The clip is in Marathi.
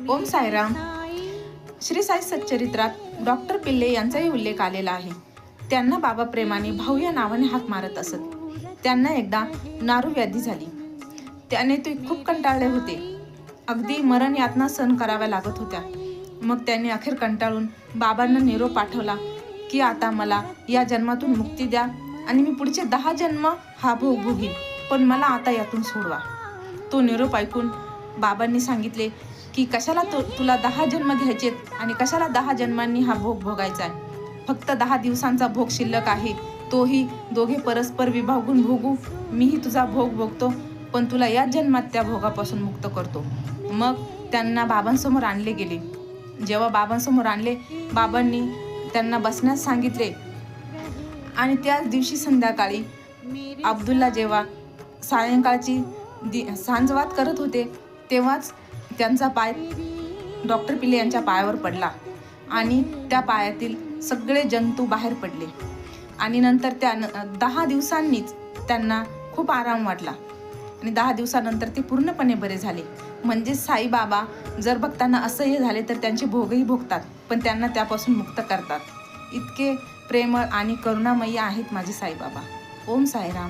ओम साईराम. श्री साई सच्चरित्रात डॉक्टर पिल्ले यांचाही उल्लेख आलेला आहे. त्यांना बाबा प्रेमाने भाऊ या नावाने हाक मारत असत. त्यांना एकदा नारू व्याधी झाली. त्याने ते खूप कंटाळले होते. अगदी मरण यातना सहन कराव्या लागत होत्या. मग त्यांनी अखेर कंटाळून बाबांना निरोप पाठवला की आता मला या जन्मातून मुक्ती द्या आणि मी पुढचे 10 जन्म हा भोग भोगीन, पण मला आता यातून सोडवा. तो निरोप ऐकून बाबांनी सांगितले की कशाला तुला 10 जन्म घ्यायचेत आणि कशाला 10 जन्मांनी हा भोग भोगायचा आहे. फक्त 10 दिवसांचा भोग शिल्लक आहे, तोही दोघे परस्पर विभागून भोगू. मीही तुझा भोग भोगतो, पण तुला याच जन्मात त्या भोगापासून मुक्त करतो. मग त्यांना बाबांसमोर आणले गेले. जेव्हा बाबांसमोर आणले, बाबांनी त्यांना बसण्यास सांगितले आणि त्याच दिवशी संध्याकाळी अब्दुल्ला जेव्हा सायंकाळची सांजवात करत होते तेव्हाच त्यांचा पाय डॉक्टर पिल्ले यांच्या पायावर पडला आणि त्या पायातील सगळे जंतू बाहेर पडले आणि नंतर त्या 10 दिवसांनीच त्यांना खूप आराम वाटला आणि 10 दिवसानंतर ते पूर्णपणे बरे झाले. म्हणजे साईबाबा जर भक्तांना असह्य झाले तर त्यांचे भोगही भोगतात, पण त्यांना त्यापासून मुक्त करतात. इतके प्रेमळ आणि करुणामयी आहेत माझे साईबाबा. ओम साईराम.